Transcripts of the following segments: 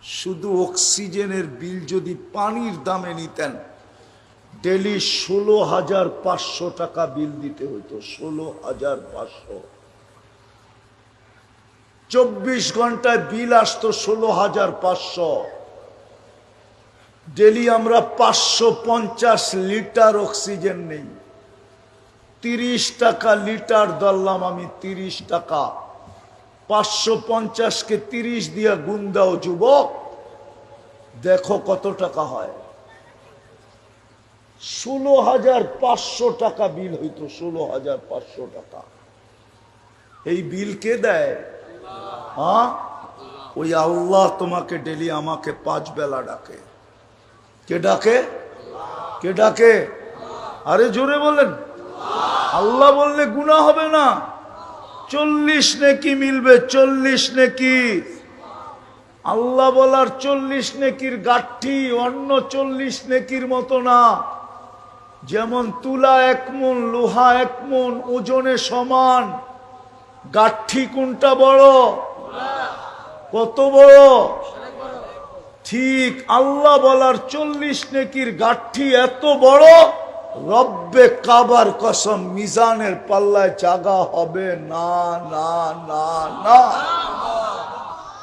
শুধু অক্সিজেনের বিল যদি পানির দামে নিতেন, ডেলি 16,500 টাকা বিল দিতে হতো। 16,500, 24 ঘন্টায় বিল আসতো 16,500। ডেলি আমরা 550 লিটার অক্সিজেন নেই। 30 টাকা লিটার ধরলাম আমি, 30 টাকা। 550-কে 30 দিয়া গুণ দাও যুবক, দেখো কত টাকা হয়। 16,500 টাকা বিল হইতো। 16,500 টাকা। এই বিল কে দেয়? হ্যাঁ, ওই আল্লাহ তোমাকে ডেলি আমাকে 5 বেলা ডাকে। কে ডাকে? কে ডাকে? আরে জোরে বলেন। আল্লাহ বললে গুনাহ হবে না। 40 নেকি মিলবে, 40 নেকি। আল্লাহ বলার 40 নেকির গাঠি অন্য 40 নেকির মতো না। যেমন তুলা 1 মণ, লোহা 1 মণ, ওজনে সমান। গাঠি কোনটা বড়? কত বড়? ঠিক আল্লাহ বলার 40 নেকির গাঠি এত বড়, রব্বে কাবার কসম মিজানের পাল্লায় জাগা হবে না, না, না, না।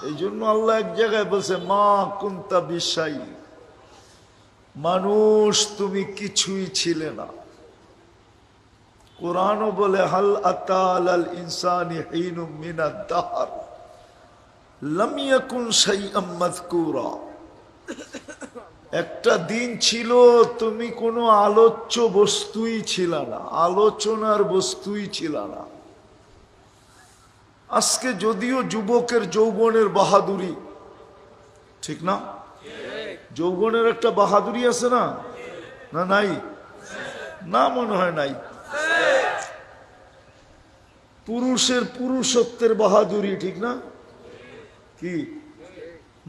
এই জন্য আল্লাহ এক জায়গায় বলছে, মা কুনতা বিশাই, মানুষ তুমি কিছুই ছিলে না। কোরআনও বলে, হাল আতা আলাল ইনসানি হিনুম মিনাদ দাহর লাম ইয়াকুন শাইআম মাযকুরা। একটা দিন ছিল তুমি কোনো আলোচ্য বস্তুই ছিল না, আলোচনার বস্তুই ছিল না। আজকে যদিও যুবকের যৌবনের বাহাদুরি, ঠিক না? যৌবনের একটা বাহাদুরি আছে না? না নাই? না, মনে হয় নাই। পুরুষের পুরুষত্বের বাহাদুরি, ঠিক না? কি?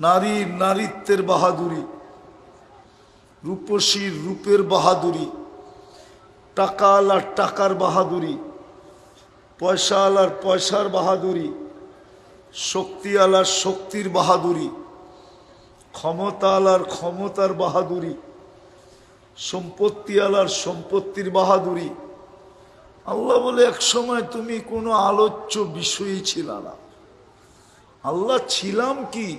নারীর নারীত্বের বাহাদুরি, রূপসীর রূপের বাহাদুরি, টাকাওয়ালার টাকার বাহাদুরি, পয়সাওয়ালার পয়সার বাহাদুরি, শক্তিওয়ালার শক্তির বাহাদুরি, ক্ষমতাওয়ালার ক্ষমতার বাহাদুরি, সম্পত্তিওয়ালার সম্পত্তির বাহাদুরি। আল্লাহ বলে, এক সময় তুমি কোনো আলোচ্য বিষয়ই ছিল না। আল্লাহ ছিলাম কি?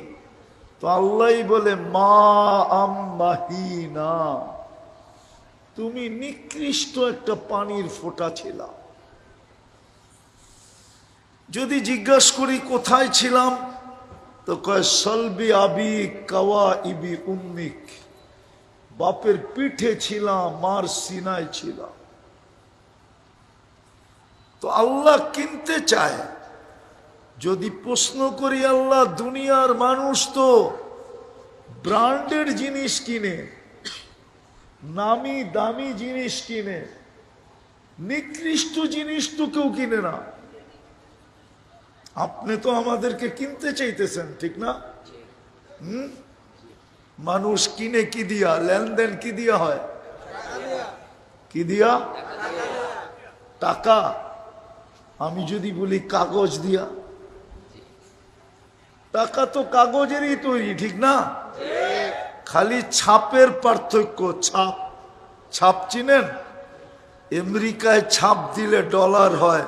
তো আল্লাহই বলে, মা আম্মাহিনা, তুমি নিকৃষ্ট একটা পানির ফোঁটা ছিল। যদি জিজ্ঞাসা করি কোথায় ছিলাম, তো কয় সলবি আবি কাওয়া ইবি উম্মিক, বাপের পিঠে ছিলাম, মার সিনায় ছিলাম। তো আল্লাহ কিনতে চায়। যদি প্রশ্ন করি, আল্লাহ দুনিয়ার মানুষ তো ব্র্যান্ডের জিনিস কিনে, নামি দামি জিনিস কিনে, নিকৃষ্ট জিনিস তো কেউ কিনে না। আপনি তো আমাদেরকে কিনতে চাইতেছেন, ঠিক না? মানুষ কিনে কি দিয়া? লেনদেন কি দিয়া হয়? কি দিয়া? টাকা। আমি যদি বলি কাগজ দিয়া, টাকা তো কাগজেরই তৈরি, ঠিক না? খালি ছাপের পার্থক্য। ছাপ, ছাপ চিনেন? আমেরিকায় ছাপ দিলে ডলার হয়,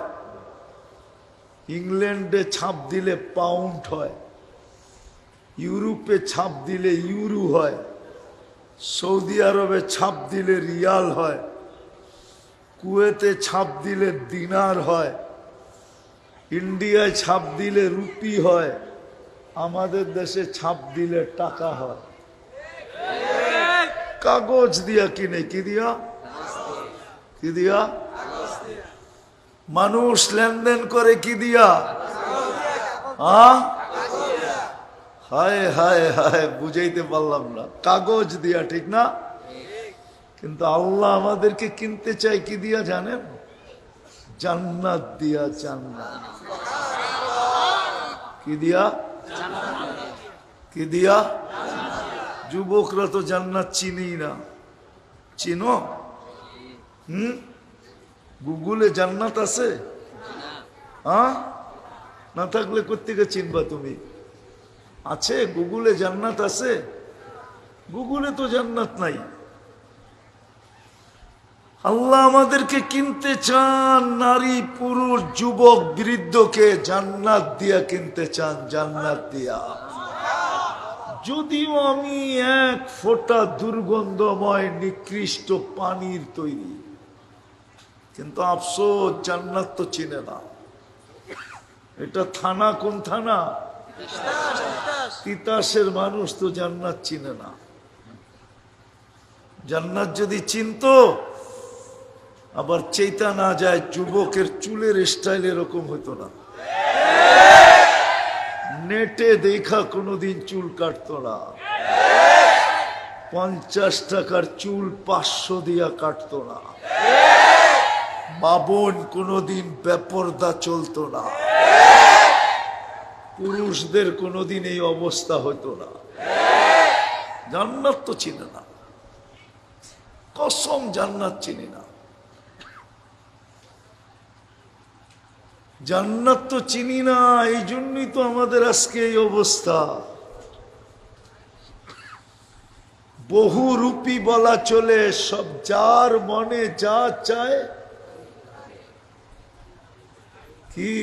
ইংল্যান্ডে ছাপ দিলে পাউন্ড হয়, ইউরোপে ছাপ দিলে ইউরো হয়, সৌদি আরবে ছাপ দিলে রিয়াল হয়, কুয়েতে ছাপ দিলে দিনার হয়, ইন্ডিয়ায় ছাপ দিলে রুপি হয়, আমাদের দেশে ছাপ দিলে টাকা হয়। কাগজ দিয়া কিনে। কি দিয়া? কি দিয়া? মানুষ লেনদেন করে কি দিয়া? হায় হায় হায়, বুঝাইতে পারলাম না। কাগজ দিয়া, ঠিক না? কিন্তু আল্লাহ আমাদেরকে কিনতে চাই কি দিয়া জানেন? জান্নাত দিয়া। জান্নাত কি দিয়া? কি দিয়া? যুবকরা তো জান্নাত চিনেই না। চিনো? গুগলে জান্নাত আছে? না থাকলে কোত্থেকে চিনবা তুমি? আছে গুগলে জান্নাত আছে? গুগলে তো জান্নাত নাই। আল্লাহ আমাদেরকে কিনতে চান, নারী পুরুষ যুবক বৃদ্ধকে জান্নাত দিয়া কিনতে চান, জান্নাত দিয়া। যদিও আমি এক ফোঁটা দুর্গন্ধময় নিকৃষ্ট পানির তৈরি, কিন্তু আফসোস জান্নাত তো চিনে না। এটা থানা, কোন থানা? তিতাসের মানুষ তো জান্নাত চিনে না। জান্নাত যদি চিনতো, আবার চেতা না যায় যুবকের চুলের স্টাইল এরকম হতো না, নেটে দেখা কোনোদিন চুল কাটতো না, 50 টাকার চুল 500 দিয়া কাটতো না, বাবন কোনোদিন বেপরদা চলতো না, পুরুষদের কোনোদিন এই অবস্থা হতো না। জান্নাত তো চিনে না, কসম জান্নাত চিনি না। জান্নাত তো চিনি না, এই জন্যই তো আমাদের আজকে এই অবস্থা। বহুরূপী বলা চলে, সব যার মনে যা চায় কি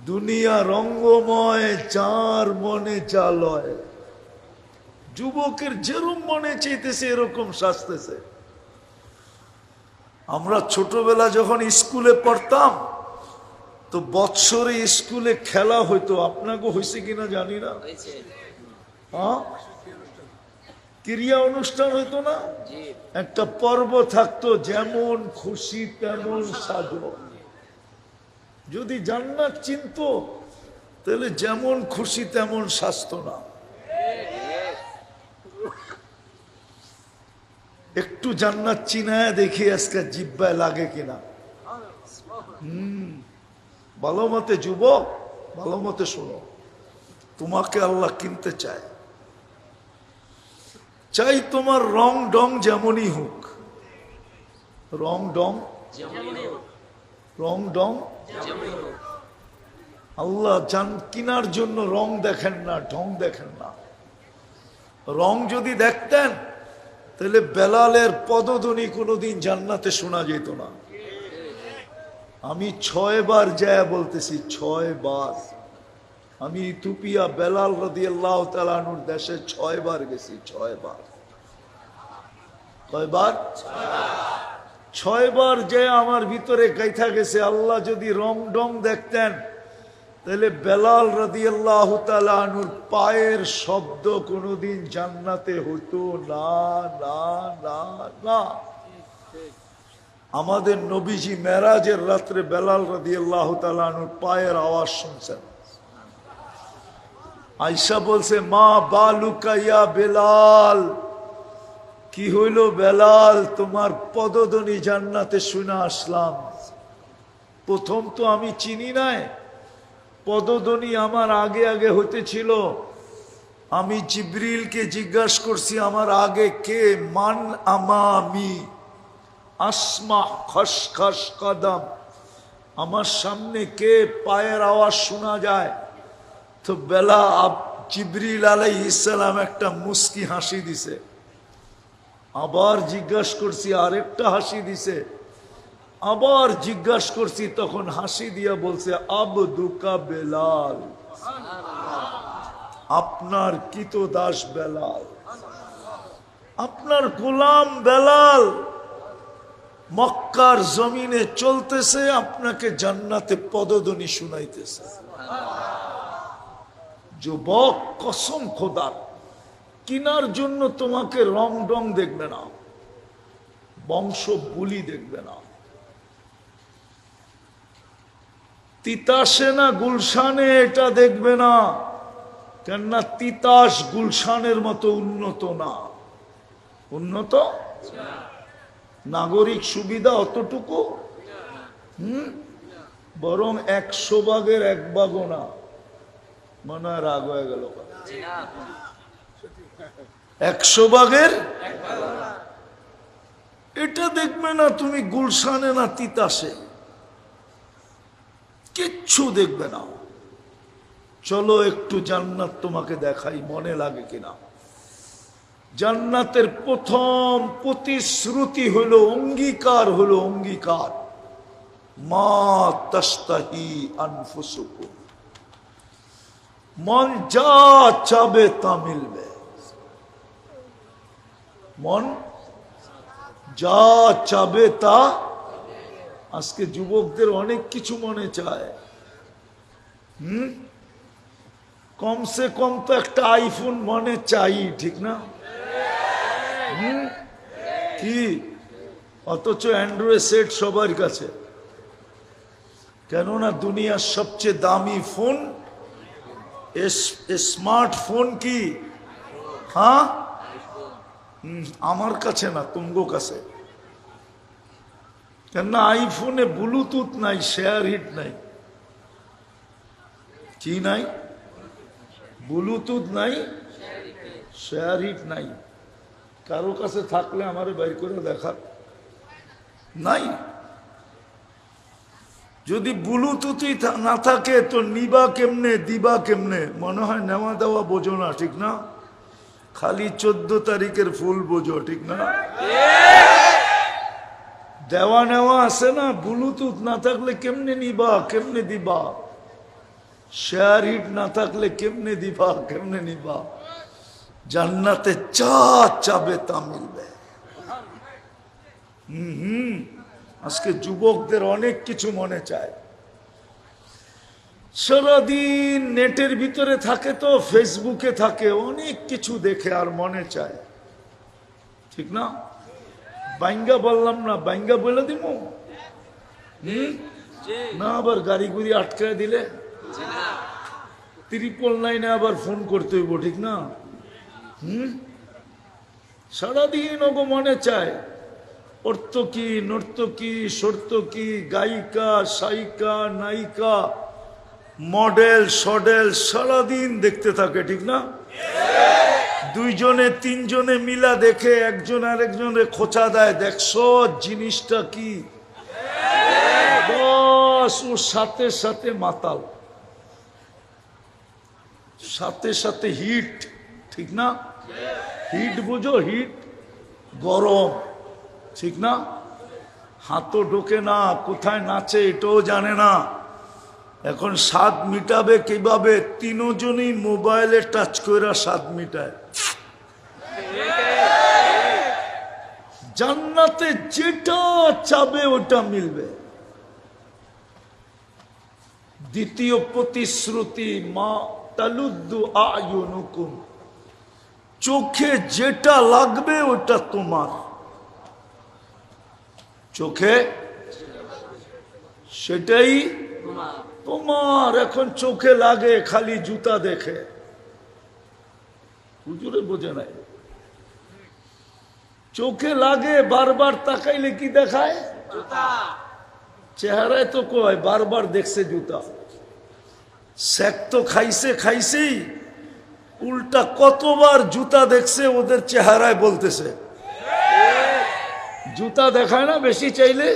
দুনিয়া রঙ্গময়, যার মনে যা লয়। যুবকের যেরকম মনে চাইতেছে এরকম সাজতেছে। আমরা ছোটবেলা যখন স্কুলে পড়তাম, তো বৎসরে স্কুলে খেলা হইতো, আপনাকে হয়েছে কিনা জানি না, হ্যাঁ, ক্রিয়া অনুষ্ঠান হইতো না, একটা পর্ব থাকতো, যেমন খুশি তেমন সাজো। যদি জান্নাত চিনতো তাহলে যেমন খুশি তেমন সাজতো না। একটু জান্নাত চিনায় দেখি আজকে জিব্বায় লাগে কিনা। ভালো মতে যুবক, ভালো মতে শোনো, তোমাকে আল্লাহ কিনতে চায়। চাই তোমার রং ডং যেমনই হোক, রং ডং রং ডং আল্লাহ জান কিনার জন্য রং দেখেন না, ঢং দেখেন না। রং যদি দেখতেন তাহলে বেলালের পদধ্বনি কোনোদিন জান্নাতে শোনা যেত না। আমি 6 বার যায় বলতেছি, 6 বার। আমি ইথিওপিয়া বেলাল রাদিয়াল্লাহু তাআলা আনহুর দেশে 6 বার গেছি, 6 বার। কয়বার? 6 বার যে আমার ভিতরে গাইথা গেছে, আল্লাহ যদি রং ডং দেখতেন তাহলে বেলাল রাদিয়াল্লাহু তাআলা আনহুর পায়ের শব্দ কোনোদিন জান্নাতে হতো না, না, না, না। আমাদের নবীজি মেরাজের রাত্রে বেলাল রাদিয়াল্লাহু তাআলা আনহুর পায়ের আওয়াজ শুনছেন। আয়েশা বলছে, মা বালুকা ইয়া বেলাল, কি হইল বেলাল, তোমার পদধ্বনি জান্নাতে শুনে আসলাম। প্রথম তো আমি চিনি নাই, পদধ্বনি আমার আগে আগে হতেছিল। আমি জিবরিলকে জিজ্ঞাসা করছি, আমার আগে কে? মান আমামি আসমা খসখস কদম, আমার সামনে কে? পায়ের আওয়াজ শোনা যায়। তো জিবরিল আলাইহিস সালাম একটা মুস্কি হাসি দিছে। আবার জিজ্ঞাসা করছি, আরেকটা হাসি দিছে। আবার জিজ্ঞাসা করছি, তখন হাসি দিয়া বলছে, আবদুকা বেলাল, আপনার কৃতদাস বেলাল, আপনার গোলাম বেলাল মক্কার জমিনে চলতেছে, আপনাকে জান্নাতে পদধ্বনি শুনাইতেছে। যুবক, কসম খোদার, কিনার জন্য তোমাকে রং ডং দেখবে না, বংশ বুলি দেখবে না। তিতাসে না গুলশানে এটা দেখবে না, কেননা তিতাস গুলশানের মতো উন্নত না। উন্নত নাগরিক সুবিধা অতটুকু, বরং 100 ভাগের 1 ভাগও না। মনে হয় রাগ হয়ে গেল। 100 ভাগের এটা দেখবে না তুমি গুলশানে না তিতাসে, কিচ্ছু দেখবে না। চলো একটু জান্নাত তোমাকে দেখাই, মনে লাগে কিনা। জান্নাতের প্রথম প্রতিশ্রুতি হলো, অঙ্গীকার হলো, অঙ্গীকার, মা তাস্তাহি আনফুসুকুম, মন যা চাবে তা মিলবে। মন যা চাবে তা। আজকে যুবকদের অনেক কিছু মনে চায়। কমসে কম তো একটা আইফোন মনে চাই, ঠিক না? কি অথচ অ্যান্ড্রয়েড সেট সবার কাছে। কেননা দুনিয়ার সবচেয়ে দামি ফোন, স্মার্টফোন কি? হ্যাঁ, আমার কাছে না, তুমগো কাছে। কেননা আইফোনে ব্লুটুথ নাই, শেয়ার হিট নাই। কি নাই? ব্লুটুথ নাই, শেয়ার হিট নাই। কারো কাছে থাকলে আমারে বাইর করে দেখা। নাই। যদি ব্লুটুথই না থাকে তো নিবা কেমনে, দিবা কেমনে? মনে হয় নেওয়া দেওয়া বোঝো না, ঠিক না? খালি 14 তারিখের ফুল বোঝো, ঠিক না? দেওয়া নেওয়া আছে না, ব্লুটুথ না থাকলে কেমনে নিবা, কেমনে দিবা? শেয়ার হিট না থাকলে কেমনে দিবা, কেমনে নিবা? জান্নাতে যা চাবে তা মিলবে। আজকে যুবকদের অনেক কিছু মনে চায়। সারাদিন নেটের ভিতরে থাকে, তো ফেসবুকে থাকে, অনেক কিছু দেখে আর মনে চায়, ঠিক না? বাইঙ্গা বললাম না, বাইঙ্গা বলে দিব না, আবার গাড়ি গুড়ি আটকায় দিলে 999 আবার ফোন করতে হইব, ঠিক না? সারাদিন ওগো মনে চায় অর্থকি, নর্তকী, সর্তকী, গায়িকা, সায়িকা, নায়িকা, মডেল, সডেল, সারাদিন দেখতে থাকে, ঠিক না? দুইজনে তিনজনে মিলা দেখে, একজন আরেকজনে খোঁচা দেয়, দেখছো জিনিসটা কি? বস ওর সাথে সাথে মাতাল, সাথে সাথে হিট, ঠিক না? হিট বুঝো, হিট গরম, ঠিক না? হাতও ঢোকে না, কোথায় নাচে এটাও জানে না। এখন স্বাদ মিটাবে কিভাবে? তিনজনই মোবাইলে টাচ করে স্বাদ মিটায়। জান্নাতে যেটা চাবে ওটা মিলবে। দ্বিতীয় প্রতিশ্রুতি, মা তালুদ্দু আয়ুনুকুম, চোখে যেটা লাগবে ওটা তোমার। চোখে সেটাই তোমার। এখন চোখে লাগে খালি জুতা দেখে, হুজুরে বোঝে নাই। চোখে লাগে বারবার তাকাইলে কি দেখায়? চেহারায় তো কয় বারবার দেখছে জুতা। শেখ তো খাইছে খাইছেই, উল্টা কতবার জুতা দেখছে ওদের চেহারায় বলতেছে। জুতা দেখায় না বেশি চাইলে,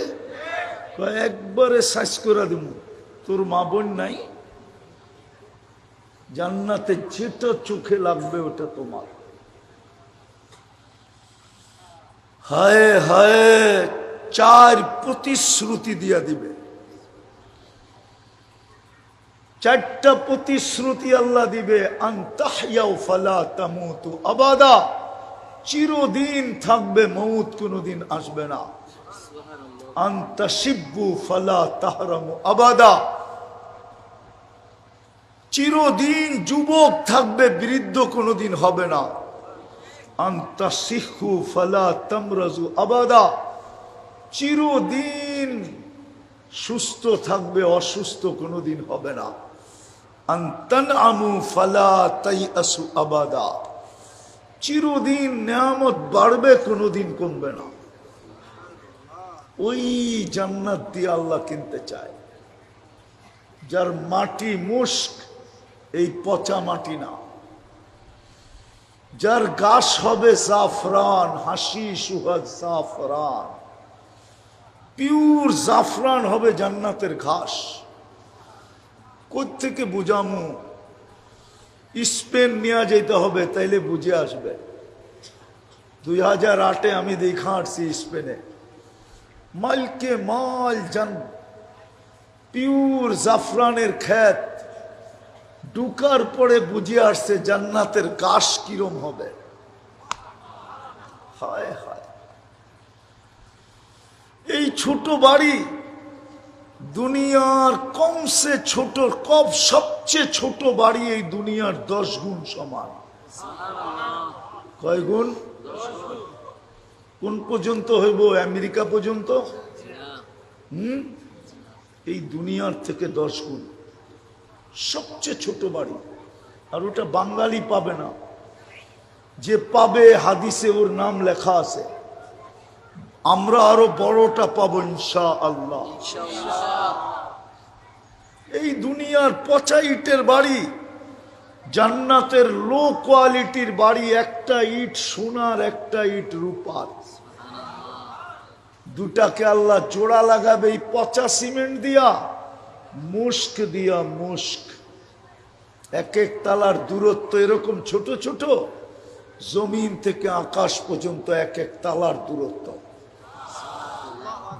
একবারে সাইজ করে দিব, তোর মা বোন নাই। জান্নাতে যেটা চোখে লাগবে ওটা তোমার। হায় হায়, 4 প্রতিশ্রুতি দিয়া দিবে। 4টা প্রতিশ্রুতি আল্লাহ দিবে। আনতাহইয়াউ ফালা তামুতু আবাদা, চিরদিন থাকবে, মউত কোনদিন আসবে না। আনতাশিব্বু ফালা তাহরামু আবাদা, চিরদিন যুবক থাকবে, বৃদ্ধ কোনদিন হবে না। আনতাসিহু ফালা তামরাজু আবাদা, চিরদিন সুস্থ থাকবে, অসুস্থ কোনদিন হবে না। আনতানআমু ফালা তাইআসু আবাদা, চিরদিন নিয়ামত বাড়বে, কোনদিন কমবে না। ওই জান্নাত দিয়ে আল্লাহ কিনতে চায়, যার মাটি মুস্ক, এই পচা মাটি না। যার গাছ হবে জাফরান, হাসি সুহাগ জাফরান, পিওর জাফরান হবে জান্নাতের ঘাস। কোত্থেকে বুঝামু? স্পেন নিয়ে যেতে হবে, তাইলে বুঝে আসবে। 2008-এ আমি দেখা আসছি স্পেনে, মাইলকে মাইল পিওর জাফরানের ক্ষেত, ঢুকার পরে বুঝে আসছে জান্নাতের গাছ কিরম হবে। হায় হায়, এই ছোট বাড়ি দুনিয়ার কমসে ছোট, সবচেয়ে ছোট বাড়ি এই দুনিয়ার 10 গুণ সমান। কয় গুণ? কোন পর্যন্ত হইব? আমেরিকা পর্যন্ত? এই দুনিয়ার থেকে 10 গুণ সবচেয়ে ছোট বাড়ি। আর ওটা বাঙালি পাবে না, যে পাবে হাদিসে ওর নাম লেখা আছে। আমরা আরো বড়টা পাবো ইনশাআল্লাহ। এই দুনিয়ার পচা ইটের বাড়ি, জান্নাতের লো কোয়ালিটির বাড়ি, একটা ইট সোনার, একটা ইট রূপার। দুটাকে আল্লাহ জোড়া লাগাবে এই পচা সিমেন্ট দিয়া, মুস্ক দিয়া, মুস্ক। এক এক তালার দূরত্ব এরকম ছোট ছোট, জমিন থেকে আকাশ পর্যন্ত এক এক তালার দূরত্ব।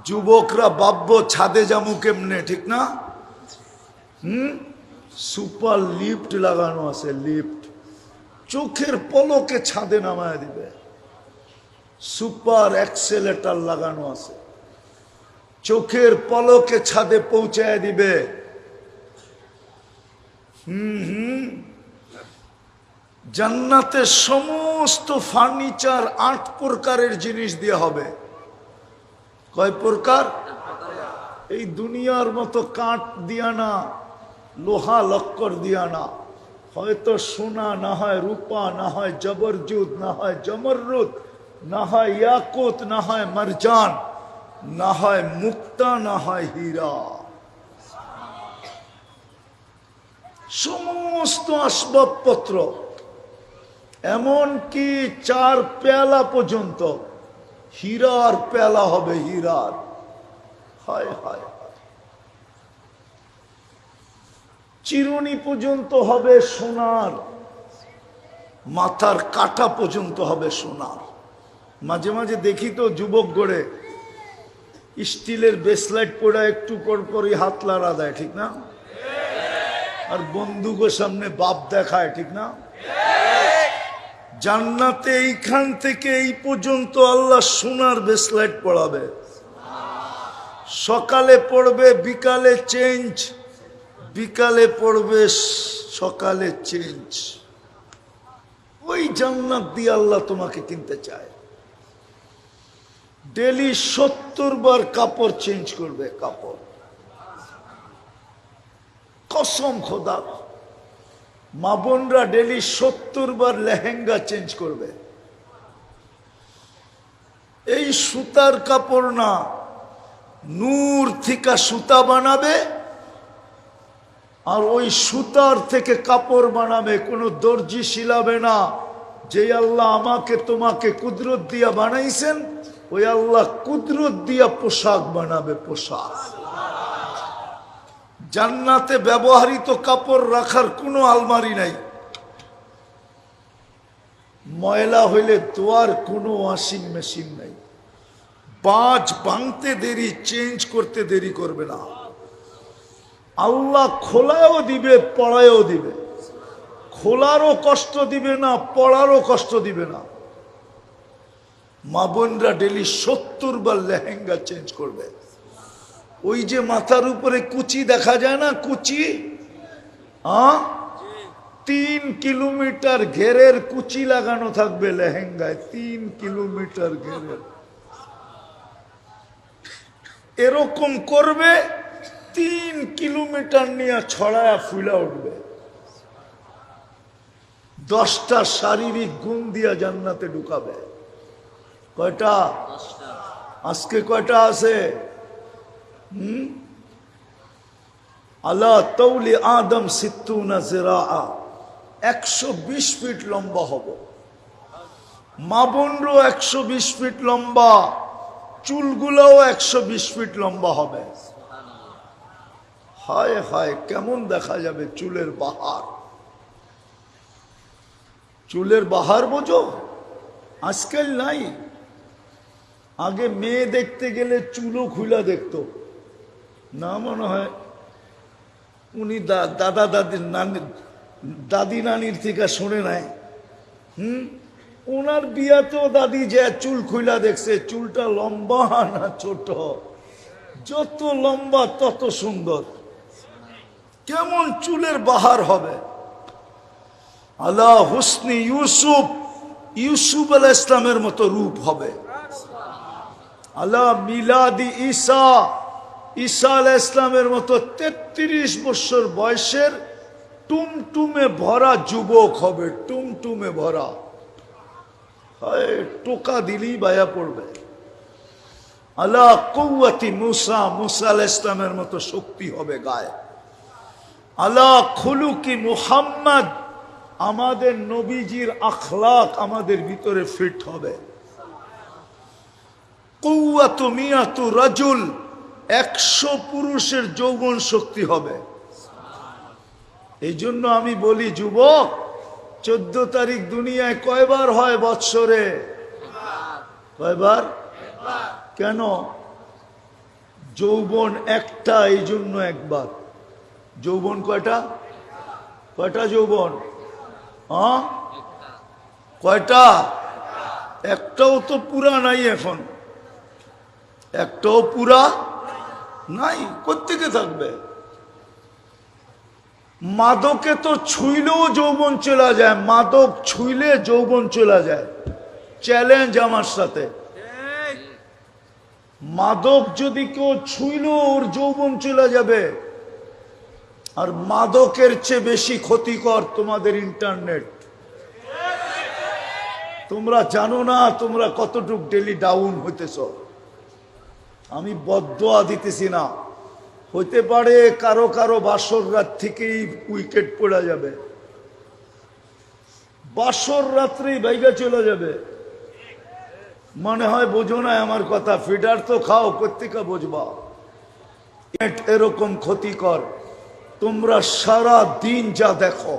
যুবকরা ভাববো ছাদে যাবো কেমনে, ঠিক না? সুপার লিফট লাগানো আছে, লিফট চোখের পলকে ছাদে নামায় দিবে। সুপার অ্যাক্সেলেটার লাগানো আছে, চোখের পলকে ছাদে পৌঁছায় দিবে। জান্নাতের সমস্ত ফার্নিচার 8 প্রকারের জিনিস দিয়ে হবে। কয় প্রকার? এই দুনিয়ার মতো কাঠ দিয়া না, লোহা লক্কর দিয়া না, হয়তো সোনা, না হয় রূপা, না হয় জবরজুদ, না হয় জমররুদ, না হয় ইয়াকুত, না হয় মারজান, না হয় মুক্তা, না হয় হীরা। সমস্ত আসবাবপত্র, এমনকি 4 পেয়ালা পর্যন্ত হীরার পেয়ালা হবে, হীরার। হায় হায়, চিরুনি পর্যন্ত হবে সোনার, মাথার কাটা পর্যন্ত হবে সোনার। মাঝে মাঝে দেখি তো যুবক গড়ে স্টিলের ব্রেসলেট পরে একটু পর পরই হাত লাড়া দেয়, ঠিক না? আর বন্দুকের সামনে বাপ দেখায়, ঠিক না? জান্নাতে এইখান থেকে এই পর্যন্ত আল্লাহ সোনার ব্রেসলেট পরাবে। সকালে পড়বে, বিকালে চেঞ্জ, বিকালে পড়বে, সকালে চেঞ্জ। ওই জান্নাত দিয়ে আল্লাহ তোমাকে কিনতে চায়। ডেলি 70 বার কাপড় চেঞ্জ করবে, কাপড়। কসম খোদা, মা বোনরা ডেলি 70 বার লেহেঙ্গা চেঞ্জ করবে। এই সুতার কাপড় না, নূর থেকে সুতা বানাবে, আর ওই সুতার থেকে কাপড় বানাবে। কোনো দর্জি শিলাবে না। যে আল্লাহ আমাকে তোমাকে কুদরত দিয়া বানাইছেন, ওই আল্লাহ কুদরত দিয়া পোশাক বানাবে, পোশাক। জান্নাতে ব্যবহৃত কাপড় রাখার কোনো আলমারি নাই। ময়লা হইলে ধোয়ার কোনো ওয়াশিং মেশিন নাই। বাজ ভাঙতে দেরি, চেঞ্জ করতে দেরি করবে না। আল্লাহ খোলায়ও দিবে, পড়ায়ও দিবে। খোলারও কষ্ট দিবে না, পড়ারও কষ্ট দিবে না। মা বোনরা ডেলি 70 বার লেহেঙ্গা চেঞ্জ করবে। ওই যে মাথার উপরে কুচি দেখা যায় না, কুচি, 3 কিলোমিটার ঘেরের কুচি লাগানো থাকবে লেহেঙ্গায়, 3 কিলোমিটার ঘেরের। এরকম করবে, 3 কিলোমিটার নিয়ে ছড়ায়া ফুলা উঠবে। 10টা শারীরিক গুণ দিয়া জান্নাতে ঢুকাবে। কয়টা? আজকে কয়টা আছে? আলা তৌলি আদম 60 জিরাআ, 120 ফিট লম্বা হব। মা বোনরও 120 ফিট লম্বা, চুলগুলোও 120 ফিট লম্বা হবে। হায় হায়, কেমন দেখা যাবে চুলের বাহার। চুলের বাহার বোঝো? আজকাল নাই। আগে মেয়ে দেখতে গেলে চুলও খুলা দেখতো না, মনে হয় উনি দাদা দাদির দাদি নানির থেকে শুনে নাই। ওনার বিয়াতেও দাদি যে চুল খুলা দেখছে, চুলটা লম্বা না ছোট, যত লম্বা তত সুন্দর। কেমন চুলের বাহার হবে! আলা হুসনি ইউসুফ, ইউসুফ আলাইহিস ইসলামের মতো রূপ হবে। আলা মিলাদি ঈসা, ঈসা আলাইহিস ইসলামের মতো 33 বছর বয়সের টুমটুমে ভরা যুবক হবে, টুমটুমে ভরা। টোকা দিলেই বায়া পড়বে। আলা কুওয়াতি মুসা, মুসা আলাইহিস ইসলামের মতো শক্তি হবে গায়ে। আলা খুলুকি মুহাম্মদ, আমাদের নবীজির আখলাক আমাদের ভিতরে ফিট হবে। কুওয়াতু মিয়াতু রাজুল, 100 পুরুষের যৌবন শক্তি হবে। এই জন্য আমি বলি যুবক, 14 তারিখ দুনিয়ায় কয়বার হয় বৎসরে? কয়বার? কেন? যৌবন একটা, এই জন্য একবার। যৌবন কয়টা? কয়টা যৌবন? কয়টা? একটাও তো পুরা নাই এখন, একটাও পুরা নাই। কোত্থেকে থাকবে? মাদকে তো ছুঁইলেও যৌবন চলে যায়, মাদক ছুঁইলে যৌবন চলে যায়। চ্যালেঞ্জ আমার সাথে, মাদক যদি কেউ ছুঁইল ওর যৌবন চলে যাবে। আর মাদকের চেয়ে বেশি ক্ষতিকর তোমাদের ইন্টারনেট। তোমরা জানো না তোমরা কতটুক ডেলি ডাউন হইতেছ। আমি বদদোয়া দিতেছি না, হইতে পারে কারো কারো বাসর রাত থেকেই উইকেট পড়ে যাবে, বাসর রাত্রেই বাইগা চলে যাবে। মনে হয় বোঝো না আমার কথা। ফিডার তো খাও, কোত্থেকে বুঝবা? এরকম ক্ষতিকর। তোমরা সারা দিন যা দেখো,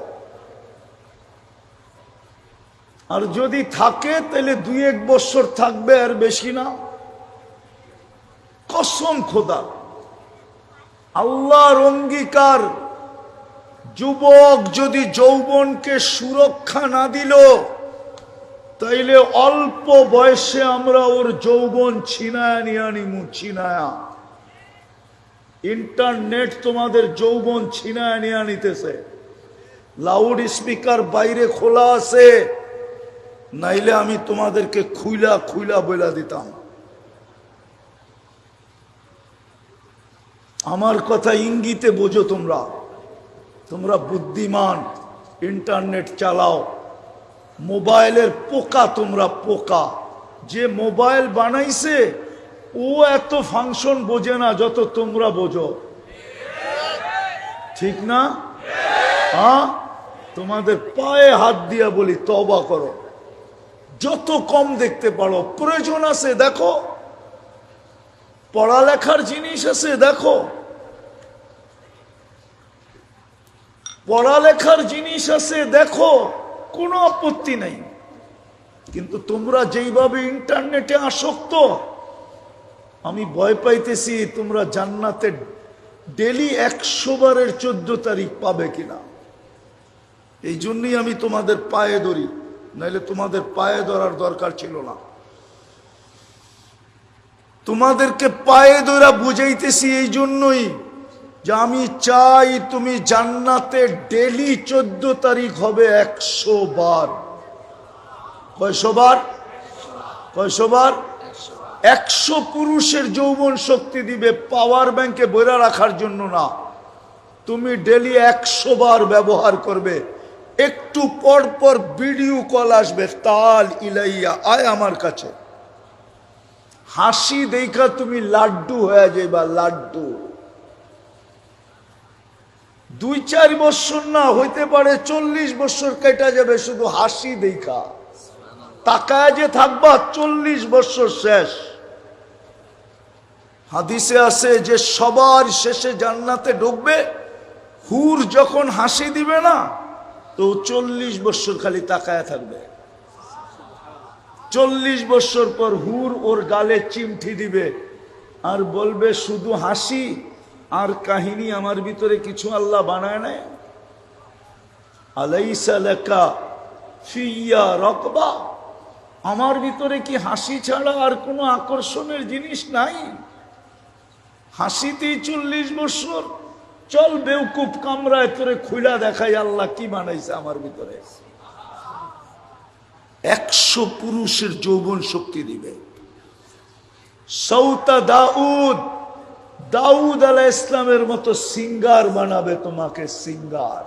আর যদি থাকে তাহলে 2-1 বছর থাকবে, আর বেশি না। কসম খোদা, আল্লাহর অঙ্গীকার। যুবক যদি যৌবনকে সুরক্ষা না দিল, তাইলে অল্প বয়সে আমরা ওর যৌবন ছিনায়া নিয়ে নিমু, ছিনায়া। ইন্টারনেট তোমাদের যৌবন ছিনায়া নিয়ে নিতেছে। লাউড স্পিকার বাইরে খোলা আছে, নাইলে আমি তোমাদেরকে খুইলা খুইলা বইলা দিতাম। আমার কথা ইঙ্গিতে বোঝো তোমরা, তোমরা বুদ্ধিমান, ইন্টারনেট চালাও। মোবাইলের পোকা তোমরা, পোকা। যে মোবাইল বানাইছে ও এত ফাংশন বোঝে না যত তোমরা বোঝো, ঠিক না? তোমাদের পায়ে হাত দিয়া বলি তওবা করো। যত কম দেখতে পারো, প্রয়োজন আছে দেখো, পড়ালেখার জিনিস আছে দেখো, পড়ালেখার জিনিস আছে দেখো, কোনো আপত্তি নাই। কিন্তু তোমরা যেইভাবে ইন্টারনেটে আসক্ত, আমি ভয় পাইতেছি তোমরা জান্নাতে ডেলি 100 বারের 14 তারিখ পাবে কিনা। এই জন্যই আমি তোমাদের পায়ে ধরি, নাইলে তোমাদের পায়ে ধরার দরকার ছিল না। তোমাদেরকে পায়ে ধরা বুঝাইতেছি এই জন্যই যে আমি চাই তুমি জান্নাতে ডেলি 14 তারিখ হবে 100 বার। কয়শো বার? কয়শো বার? 100 পুরুষের যৌবন শক্তি দিবে, পাওয়ার ব্যাংকে বইরা রাখার জন্য না। তুমি ডেলি 100 বার ব্যবহার করবে। একটু পর পর ভিডিও কল আসবে, তাল ইলাইয়া, আয় আমার কাছে। হাসি দেখা তুমি লাড্ডু হয়ে যাইবা, লাড্ডু। 2-4 বছর না, হইতে পারে 40 বছর কেটে যাবে শুধু হাসি দেখা। তাকায় যে থাকবা, 40 বছর শেষ। হাদিসে আছে যে সবার শেষে জান্নাতে ঢুকবে হুর যখন হাসি দিবে না, তো 40 বছর খালি তাকায়া থাকবে। 40 বছর পর হুর ওর গালে চিমঠি দিবে আর বলবে শুধু হাসি আর কাহিনী, আমার ভিতরে কিছু আল্লাহ বানায় নাই। আলাইসা লাকা ফিয়া রাকবা, আমার ভিতরে কি হাসি ছাড়া আর কোনো আকর্ষণের জিনিস নাই? হাসিতেই 40 বছর। চল বেউকুফ কামরায় তোরে খুইলা দেখাই আল্লাহ কি বানাইছে আমার ভিতরে। 100 পুরুষের যৌবন শক্তি দিবে। সৌতা দাউদ, দাউদ আলাইহিস ইসলামের মতো সিঙ্গার বানাবে তোমাকে, সিঙ্গার।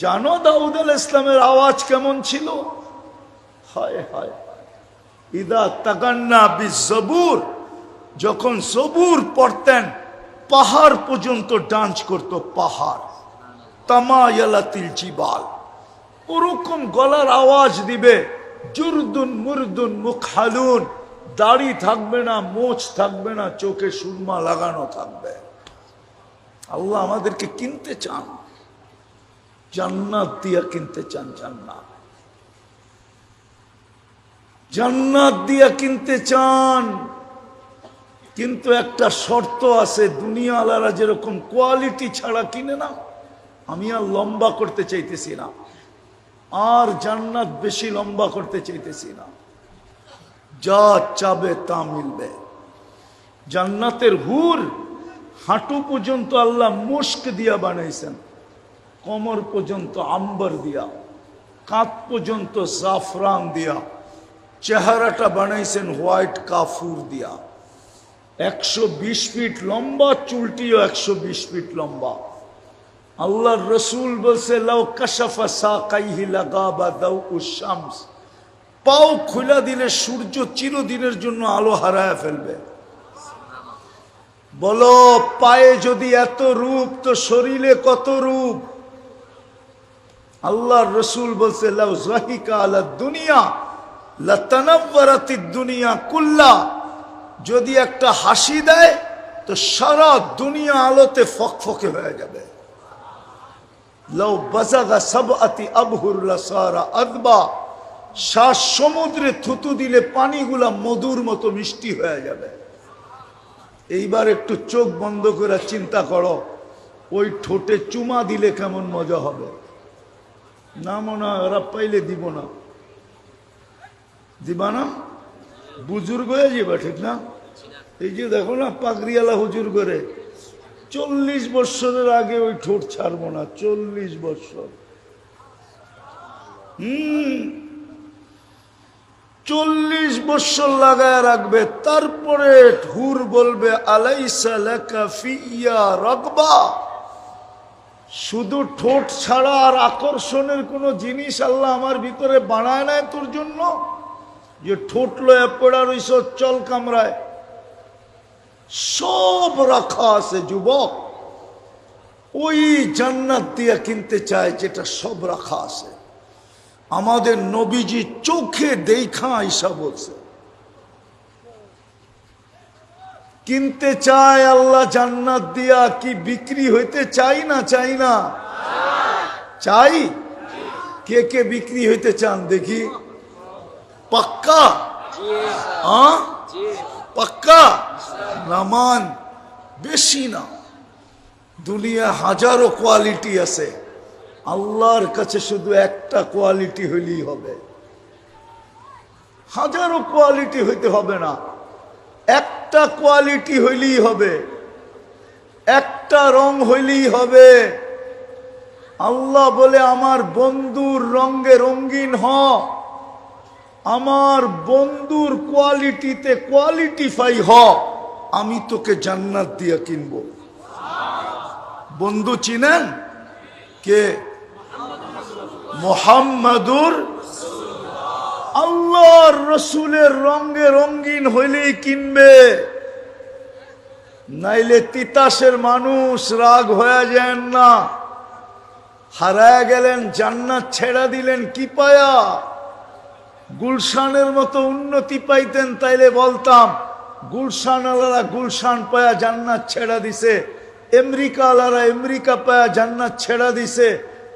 জানো দাউদ আলাইহিস ইসলামের আওয়াজ কেমন ছিল? হায় হায়, ইদা তাগান্না বিজবুর, যখন জবুর পড়তেন পাহাড় পর্যন্ত ডান্স করত, পাহাড়। তামায়ালাতিল জিবাল, ওরকম গলার আওয়াজ দিবে। জুরদুন মুরদুন মুখহালুন, দাড়ি থাকবে না, মোচ থাকবে না, চোখে সুরমা লাগানো থাকবে। আল্লাহ আমাদেরকে কিনতে চান, জান্নাত দিয়া কিনতে চান। জান্নাত, জান্নাত দিয়া কিনতে চান, কিন্তু একটা শর্ত আছে। দুনিয়া আলারা যেরকম কোয়ালিটি ছাড়া কিনে না, আমি আর লম্বা করতে চাইতেছি না, আর জান্নাত বেশি লম্বা করতে চাইতেছি না। যা চাবে তা মিলবে। জান্নাতের হুর হাঁটু পর্যন্ত আল্লাহ মুস্ক দিয়া বানাইছেন, কোমর পর্যন্ত আম্বর দিয়া, কাঁধ পর্যন্ত জাফরান দিয়া, চেহারাটা বানাইছেন হোয়াইট কাফুর দিয়া। 120 ফিট লম্বা, চুলটিও 120 ফিট লম্বা। আল্লাহর রসুল বলছে লাউ কাশাফা সাকাইহি লাগাবা দাউউশ শামস, পাও খুলে দিলে সূর্য চিরদিনের জন্য আলো হারায় ফেলবে। বলো, পায়ে যদি এত রূপ, তো শরীরে কত রূপ? আল্লাহর রসুল বলছে লাউ যাহিকা আলা দুনিয়া লাতানাওয়ারাতিদ দুনিয়া কুল্লা, যদি একটা হাসি দেয় তো সারা দুনিয়া আলোতে ফকফকে হয়ে যাবে। লাউ বাযাগা সাবআতি আবহুর লাসারা আদবা, 7 সমুদ্রে থুতু দিলে পানিগুলা মধুর মতো মিষ্টি হয়ে যাবে। এইবার একটু চোখ বন্ধ করে চিন্তা করো, ওই ঠোঁটে চুমা দিলে কেমন মজা হবে। না মনে হয় ওরা পাইলে দিব না, দিবা না? বুজুর্গ হয়ে যাবে, ঠিক না? এই যে দেখো না পাগড়িওয়ালা হুজুর করে, 40 বছরের আগে ওই ঠোঁট ছাড়বো না। 40 বছর, 40 বছর লাগায় রাখবে। তারপরে হুর বলবে আলাইসা লাকা ফিয়া রাগবা, শুধু ঠোঁট ছাড়া আর আকর্ষণের কোন জিনিস আল্লাহ আমার ভিতরে বানায় নাই তোর জন্য, যে ঠোঁট লয়ে পড়া রইছ চল কামরায়। সব রাখা আছে যুবক, ওই জান্নাত দিয়া কিনতে চায় যেটা সব রাখা আছে। আমাদের নবীজি চোখে দেখা আইসা বলছে কিনতে চায় আল্লাহ জান্নাত দিয়া। কি বিক্রি হইতে চাই না? চাই না? চাই। কে কে বিক্রি হইতে চান দেখি? পাক্কা? পাক্কা? নামান বেশি না। দুনিয়া হাজারো কোয়ালিটি আছে, আল্লাহর কাছে শুধু একটা কোয়ালিটি হইলেই হবে। হাজারো কোয়ালিটি হইতে হবে না, একটা কোয়ালিটি হইলেই হবে, একটা রং হইলেই হবে। আল্লাহ বলে আমার বন্ধুর রঙে রঙিন হ, আমার বন্ধুর কোয়ালিটিতে কোয়ালিটিফাই হ, আমি তোকে জান্নাত দিয়ে কিনবো। বন্ধু চিনেন কে? মুহাম্মাদুর। আল্লাহর রসুলের রঙে রঙিন হইলেই কিনবে, নাইলে তিতাসের মানুষ রাগ হয়ে যায় না। হারায় গেলেন, জান্নাত ছেড়া দিলেন কি পায়া? গুলশানের মতো উন্নতি পাইতেন তাইলে বলতাম গুলশান আলারা গুলশান পায়া জান্নাত ছেড়া দিছে, আমেরিকা আলারা আমেরিকা পায়া জান্নাত ছেড়া দিছে।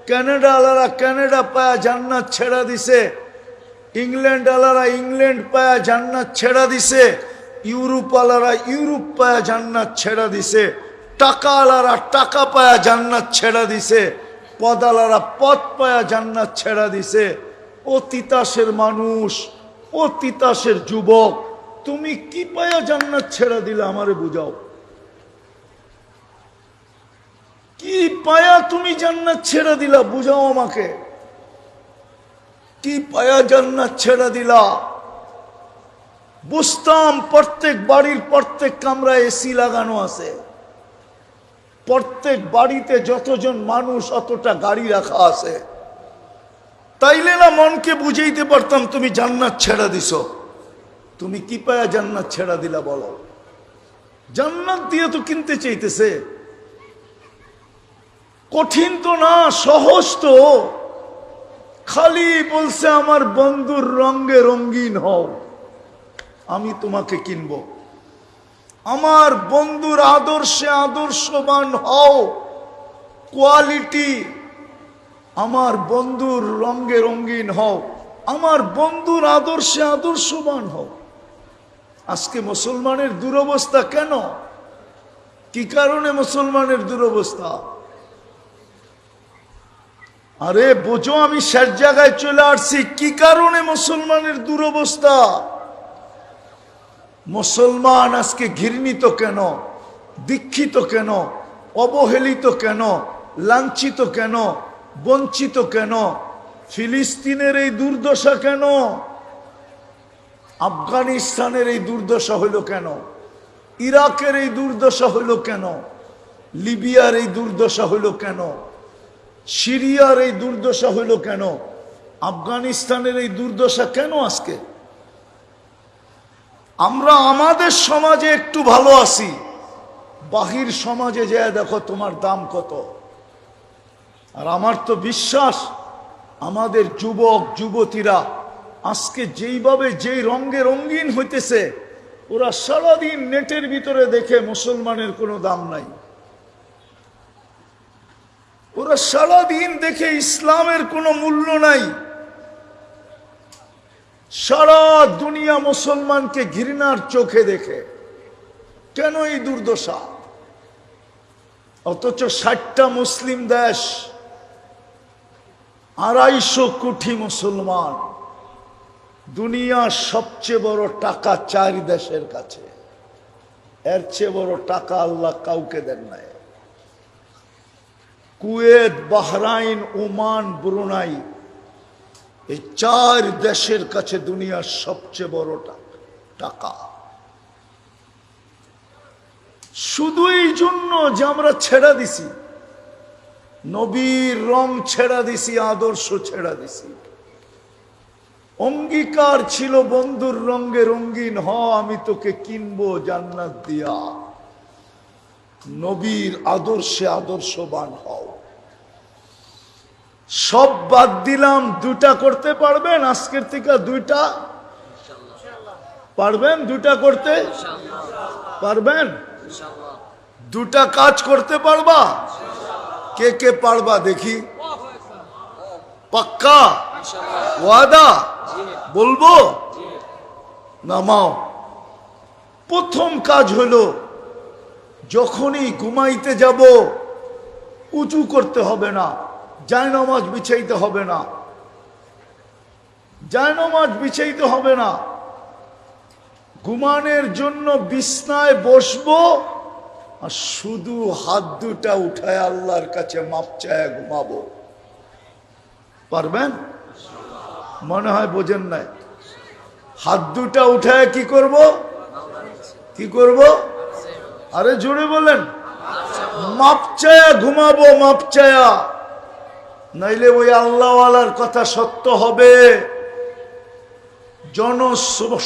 কানাডা আলারা কানাডা পায়া জান্নাত ছেড়া দিছে, ইংল্যান্ড আলারা ইংল্যান্ড পায়া জান্নাত ছেড়া দিছে, ইউরোপ আলারা ইউরোপ পায়া জান্নাত ছেড়া দিছে, টাকা আলারা টাকা পায়া জান্নাত ছেড়া দিছে, পদ আলারা পদ পায়া জান্নাত ছেড়া দিছে। ও তিতাসের মানুষ, ও তিতাসের যুবক, তুমি কি পায়া জান্নাত ছেড়া দিলে আমারে বুঝাও। কি পায়া তুমি জান্নাত ছেড়া দিলা বুঝাও আমাকে। কি পায়া জান্নাত ছেড়া দিলা? বুঝতাম প্রত্যেক বাড়ির প্রত্যেক কামরায় এসি লাগানো আছে, প্রত্যেক বাড়িতে যতজন মানুষ অতটা গাড়ি রাখা আছে, তাইলে না মনকে বুঝাইতে পারতাম তুমি জান্নাত ছেড়া দিছো। তুমি কি পায়া জান্নাত ছেড়া দিলা বলো? জান্নাত দিয়ে তো কিনতে চাইতেছে, কঠিন তো না, সহজ তো। খালি বলছে আমার বন্ধুর রঙে রঙিন হও, আমি তোমাকে কিনব। আমার বন্ধুর আদর্শে আদর্শবান হও, কোয়ালিটি। আমার বন্ধুর রঙে রঙিন হও, আমার বন্ধুর আদর্শে আদর্শবান হও। আজকে মুসলমানের দুরবস্থা কেন? কি কারণে মুসলমানের দুরবস্থা? আরে বোঝো, আমি শেষ জায়গায় চলে আসছি। কি কারণে মুসলমানের দুরবস্থা? মুসলমান আজকে ঘৃণিত কেন, দীক্ষিত কেন, অবহেলিত কেন, লাঞ্ছিত কেন, বঞ্চিত কেন? ফিলিস্তিনের এই দুর্দশা কেন? আফগানিস্তানের এই দুর্দশা হইল কেন? ইরাকের এই দুর্দশা হইল কেন? লিবিয়ার এই দুর্দশা হইল কেন? সিরিয়ার এই দুর্দশা হইল কেন? আফগানিস্তানের এই দুর্দশা কেন আজকে? আমরা আমাদের সমাজে একটু ভালো আছি, বাহির সমাজে যায় দেখো তোমার দাম কত। আর আমার তো বিশ্বাস আমাদের যুবক যুবতীরা আজকে যেইভাবে যেই রঙে রঙিন হইতেছে, ওরা সারাদিন নেটের ভিতরে দেখে মুসলমানের কোনো দাম নাই। ওরা সারাদিন দেখে ইসলামের কোনো মূল্য নাই। সারা দুনিয়া মুসলমানকে ঘৃণার চোখে দেখে। কেন এই দুর্দশা? অথচ 60টা মুসলিম দেশ, 250 কোটি মুসলমান, দুনিয়ার সবচেয়ে বড় টাকা 4 দেশের কাছে। এর চেয়ে বড় টাকা আল্লাহ কাউকে দেন নাই। কুয়েত, বাহরাইন, ওমান, ব্রুনাই, এই 4 দেশের কাছে দুনিয়ার সবচেয়ে বড় টাকা। শুধু এই জন্য যে আমরা ছেড়া দিছি, নবীর রং ছেড়া দিছি, আদর্শ ছেড়া দিছি। অঙ্গীকার ছিল বন্ধুর রঙে রঙিন হ, আমি তোকে কিনবো জান্নাত দিয়া। নবীর আদর্শে আদর্শবান হও। সব বাদ দিলাম, 2টা করতে পারবেন আজকের থেকে? 2টা পারবেন? 2টা করতে পারবেন? 2টা কাজ করতে পারবা? কে কে পারবা দেখি? পাক্কা ওয়াদা? বলবো? নামাও। প্রথম কাজ হলো, যখনই ঘুমাইতে যাব উঁচু করতে হবে না, জায়নামাজ বিছাইতে হবে না, জায়নামাজ বিছাইতে হবে না। ঘুমানোর জন্য বিছনায় বসবো আর শুধু হাত 2টা উঠায় আল্লাহর কাছে মাপ চায় ঘুমাবো। পারবেন? মনে হয় বোঝেন নাই। হাত 2টা উঠায় কি করব? কি করব? আরে জোরে বলেন। মাপ চায়া ঘুমাবো, মাপ চায়া। নাইলে ওই আল্লাহওয়ালার কথা সত্য হবে।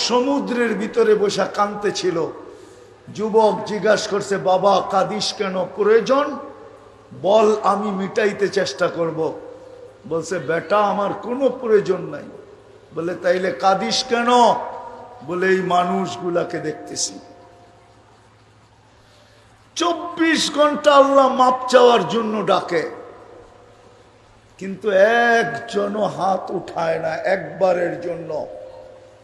সমুদ্রের ভিতরে বসে কাঁদতে ছিল। যুবক জিজ্ঞাসা করছে, বাবা কাঁদিস কেন? প্রয়োজন বল, আমি মিটাইতে চেষ্টা করব। বলছে, বেটা আমার কোনো প্রয়োজন নাই। বলে, তাইলে কাঁদিস কেন? বলে, এই মানুষগুলাকে দেখতেছি। 24 ঘন্টা আল্লাহ মাপ চাওয়ার জন্য ডাকে, কিন্তু একজনও হাত উঠায় না একবারের জন্য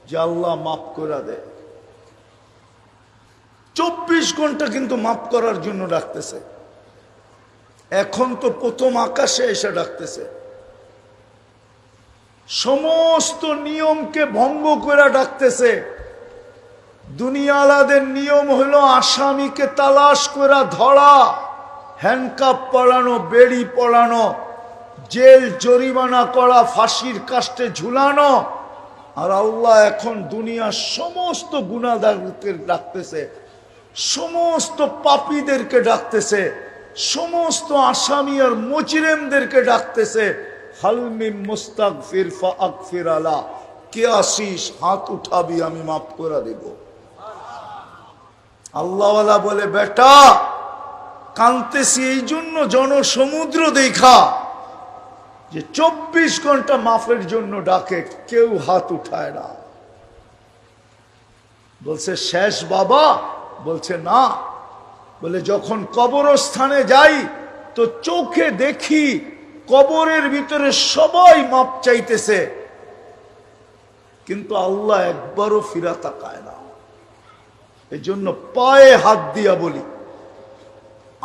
যে আল্লাহ মাফ করে দেয়। 24 ঘন্টা কিন্তু মাফ করার জন্য ডাকতেছে। এখন তো প্রথম আকাশে এসে ডাকতেছে, সমস্ত নিয়মকে ভঙ্গ করে ডাকতেছে। দুনিয়ালাদের নিয়ম হলো আসামিকে তালাশ করে ধরা, হ্যান্ডকাপ পরানো, বেড়ি পরানো, জেল জরিমানা করা, ফাঁসির কাস্টে ঝুলানো। আর আল্লাহ এখন দুনিয়ার সমস্ত গুনাহগারকে ডাকতেছে, সমস্ত পাপীদেরকে ডাকতেছে, সমস্ত আসামি আর মুজরিমদেরকে ডাকতেছে। হালমিন মুস্তাগফির ফাগফির আলা, কে আসিস, হাত উঠাবি, আমি মাফ করে দেব। আল্লাহওয়ালা বলে, বেটা কাঁদতেছি এই জন্য জনসমুদ্র দেখা যে 24 ঘন্টা মাফের জন্য ডাকে, কেউ হাত উঠায় না। বলছে শেষ বাবা? বলছে না। বলে যখন কবরস্থানে যাই তো চোখে দেখি কবরের ভিতরে সবাই মাপ চাইতেছে, কিন্তু আল্লাহ একবারও ফিরা তাকায় না। এই জন্য পায়ে হাত দিয়া বলি,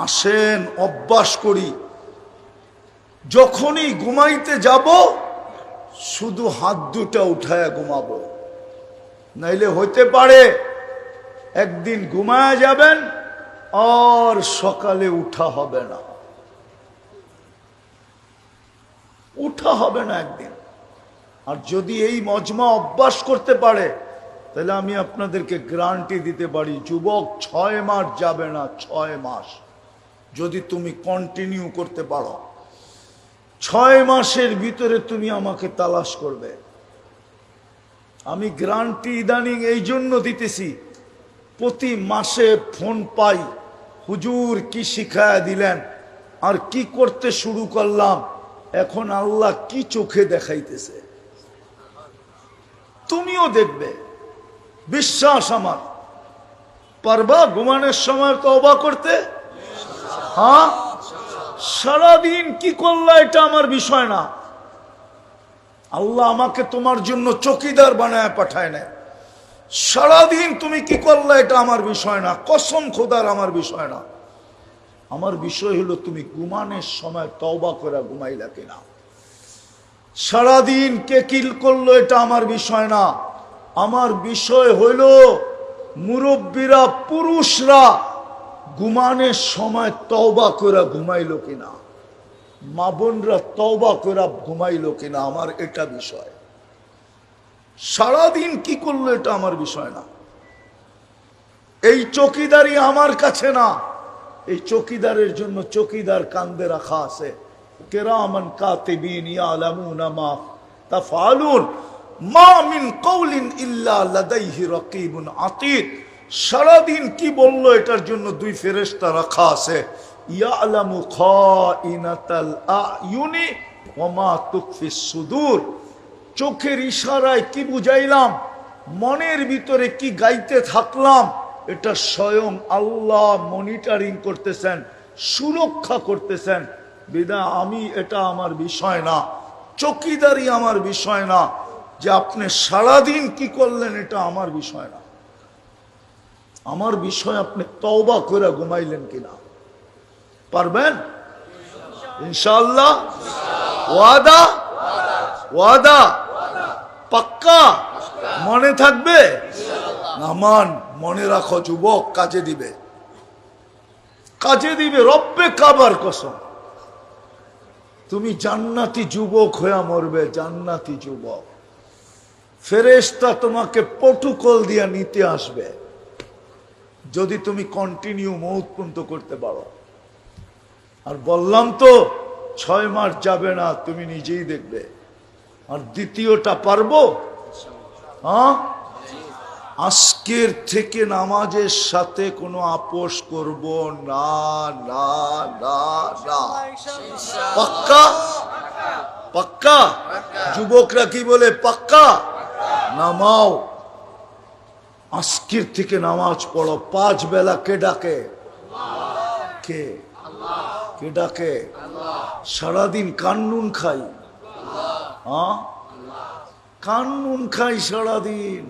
আসেন অভ্যাস করি, যখনই ঘুমাইতে যাব শুধু হাত দুটা উঠায়া ঘুমাবো। নাইলে হইতে পারে একদিন ঘুমায়া যাবেন আর সকালে উঠা হবে না, উঠা হবে না একদিন। আর যদি এই মজমা অভ্যাস করতে পারে তাহলে আমি আপনাদেরকে গ্যারান্টি দিতে পারি, যুবক 6 মাস যাবে না, 6 মাস যদি তুমি কন্টিনিউ করতে পারো, 6 মাসের ভিতরে তুমি আমাকে তালাশ করবে। আমি গ্যারান্টি ইদানিং এই জন্য দিতেছি, প্রতি মাসে ফোন পাই, হুজুর কি শিখায়া দিলেন, আর কি করতে শুরু করলাম, এখন আল্লাহ কি চোখে দেখাইতেছে তুমিও দেখবে। বিশ্বাস আমার। পারবা ঘুমানোর সময় তওবা করতে? হ্যাঁ, সারাদিন কি করলা এটা আমার বিষয় না। আল্লাহ আমাকে তোমার জন্য চৌকিদার বানায় পাঠায় না। সারাদিন তুমি কি করলা এটা আমার বিষয় না, কসম খোদার আমার বিষয় না। আমার বিষয় হলো তুমি ঘুমানোর সময় তওবা করে ঘুমাইলা কিনা। সারাদিন কে কিল করলো এটা আমার বিষয় না। আমার বিষয় হইল মুরব্বীরা, পুরুষরা ঘুমানোর সময় তওবা করে ঘুমাইলো কিনা, মা বোনরা তওবা করে ঘুমাইলো কিনা, আমার এটা বিষয়। সারাদিন কি করলো এটা আমার বিষয় না। এই চৌকিদারি আমার কাছে না, এই চৌকিদারের জন্য চৌকিদার কান্দে রাখা আছে। কিরামান কাতিবিন ইয়ালামুনা মা তাফআলুন মা মিন কওলিন ইল্লা লাদাইহি রাকিবুন আতীদ। সারাদিন কি বললো এটার জন্য 2 ফেরেশতা রাখা আছে। ইয়ালামু খাইনাতাল আয়ুনি ওয়া মা তুখফিস সুদূর। চোখের ইশারায় কি বুঝাইলাম, মনের ভিতরে কি গাইতে থাকলাম, এটা স্বয়ং আল্লাহ মনিটরিং করতেছেন, সুরক্ষা করতেছেন। বিধায় আমি, এটা আমার বিষয় না, চৌকিদারি আমার বিষয় না। যে আপনি সারাদিন কি করলেন এটা আমার বিষয় না। আমার বিষয় আপনি তওবা করে ঘুমাইলেন কিনা। পারবেন ইনশাআল্লাহ? ওয়াদা? ওয়াদা পাক্কা? মনে থাকবে? নামান মনে রাখো যুবক, কাজে দিবে, কাজে দিবে। রব্বে কাবার কসম, তুমি জান্নাতি যুবক হয়ে মরবে, জান্নাতি যুবক। ফেরেশতা তোমাকে প্রটোকল দিয়ে নিতে আসবে যদি তুমি কন্টিনিউ মওত পর্যন্ত করতে পারো। আর বললাম তো 6 মাস যাবে না, তুমি নিজেই দেখবে। আর দ্বিতীয়টা পারবো? হ্যাঁ, আজকের থেকে নামাজের সাথে কোনো আপোষ করব না, না, না, না। পাক্কা? পাক্কা? যুবকরা কি বলে? পাক্কা? নামাও, আজকের থেকে নামাজ পড়ো। 5 বেলা কে ডাকে? কে? কে ডাকে? সারাদিন কান্নুন খাই, কান্নুন খাই সারাদিন।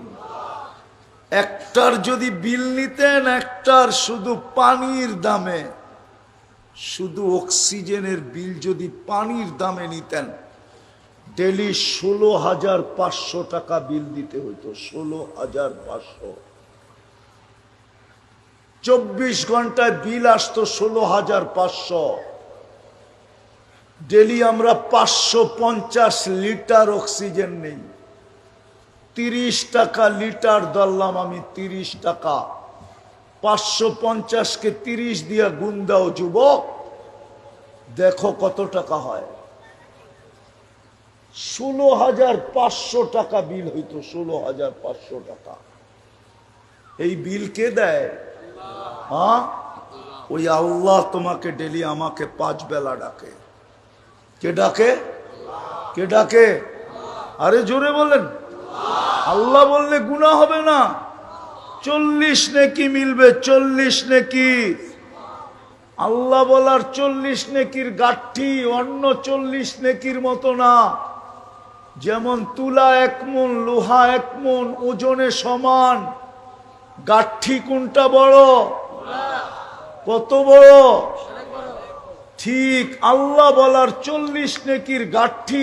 একটার যদি বিল নিতেন, একটার শুধু পানির দামে, শুধু অক্সিজেনের বিল যদি পানির দামে নিতেন, ডেলি 16,500 টাকা বিল দিতে হইতো। 16,500। 24 ঘন্টায় বিল আসতো 16,500। ডেলি আমরা 550 লিটার অক্সিজেন নেই। 30 টাকা লিটার ধরলাম আমি, 30 টাকা। 550-কে 30 দিয়া গুণ দাও যুবক, দেখো কত টাকা হয়। 16,500 টাকা বিল হইতো। 16,500 টাকা। এই বিল কে দেয়? ওই আল্লাহ তোমাকে ডেলি আমাকে 5 বেলা ডাকে। কে ডাকে? কে ডাকে? আরে জোরে বলেন। আল্লাহ বললে গুনাহ হবে না, 40 নেকি মিলবে। 40 নেকি। আল্লাহ বলার 40 নেকির গাঠি অন্য 40 নেকির মতো না। যেমন তুলা 1 মণ, লোহা 1 মণ, ওজনে সমান। গাঠি কোনটা বড়? কত বড়? ঠিক আল্লাহ বলার 40 নেকির গাঠি